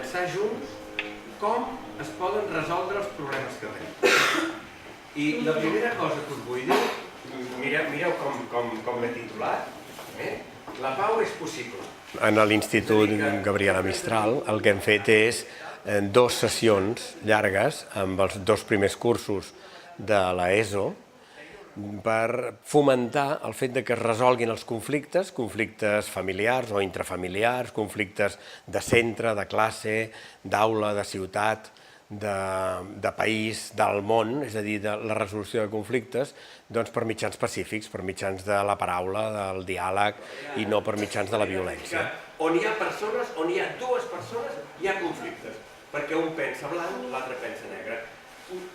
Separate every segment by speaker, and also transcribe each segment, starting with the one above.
Speaker 1: pensar junts com es poden resoldre els problemes que tenim. I la primera cosa que us vull dir, mireu com l'he titulat, la pau és possible. En l'Institut Gabriela Mistral el que hem fet és 2 sessions llargues amb els 2 primers cursos de l'ESO per fomentar el fet que es resolguin els conflictes familiars o intrafamiliars, conflictes de centre, de classe, d'aula, de ciutat, de país, del món, és a dir, de la resolució de conflictes, doncs per mitjans pacífics, per mitjans de la paraula, del diàleg i no per mitjans de la violència. On hi ha persones, on hi ha 2 persones, hi ha conflictes, perquè un pensa blanc, l'altre pensa negre.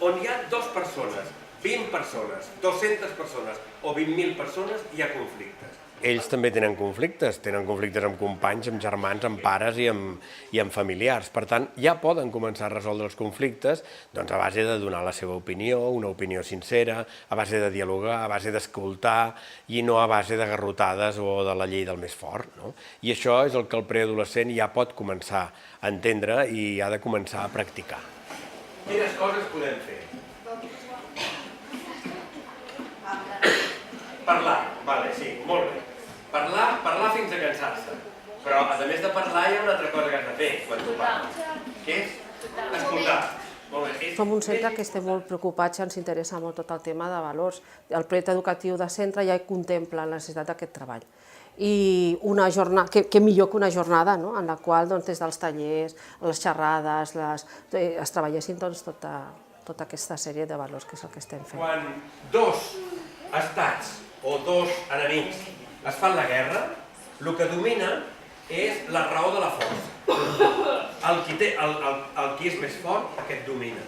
Speaker 1: On hi ha 2 persones, 20 persones, 200 persones o 20.000 persones, hi ha conflictes. Ells també tenen conflictes amb companys, amb germans, amb pares i amb familiars. Per tant, ja poden començar a resoldre els conflictes a base de donar la seva opinió, una opinió sincera, a base de dialogar, a base d'escoltar i no a base de garrotades o de la llei del més fort. I això és el que el preadolescent ja pot començar a entendre i ha de començar a practicar. Quines coses podem fer? Parlar, sí, molt bé. Parlar fins a cansar-se. Però, a més de parlar, hi ha una altra cosa que has de fer quan tu parles, que és escoltar.
Speaker 2: Som un centre que estem molt preocupats i ens interessa molt tot el tema de valors. El projecte educatiu de centre ja contempla la necessitat d'aquest treball. I una jornada, què millor que una jornada en la qual des dels tallers, les xerrades, es treballessin tota aquesta sèrie de valors que és el que estem fent.
Speaker 1: Quan 2 estats o 2 enemics es fan la guerra, el que domina és la raó de la força. El qui és més fort, aquest domina.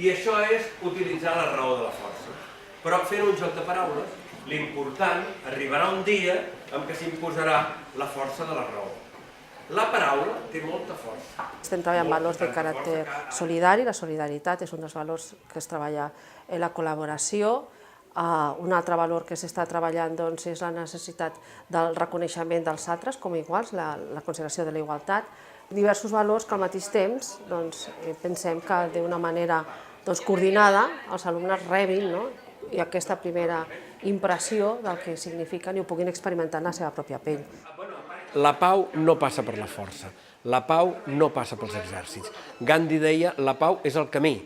Speaker 1: I això és utilitzar la raó de la força. Però fent un joc de paraules, l'important arribarà un dia en què s'imposarà la força de la raó. La paraula té molta força.
Speaker 2: Estem treballant valors de caràcter solidari, la solidaritat és un dels valors que es treballa en la col·laboració. Un altre valor que s'està treballant és la necessitat del reconeixement dels altres com a iguals, la consideració de la igualtat. Diversos valors que al mateix temps pensem que d'una manera coordinada els alumnes rebin aquesta primera impressió del que signifiquen i ho puguin experimentar en la seva pròpia pell.
Speaker 1: La pau no passa per la força, la pau no passa pels exèrcits. Gandhi deia la pau és el camí,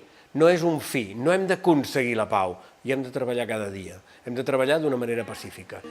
Speaker 1: no és un fi, no hem d'aconseguir la pau, i hem de treballar cada dia, hem de treballar d'una manera pacífica.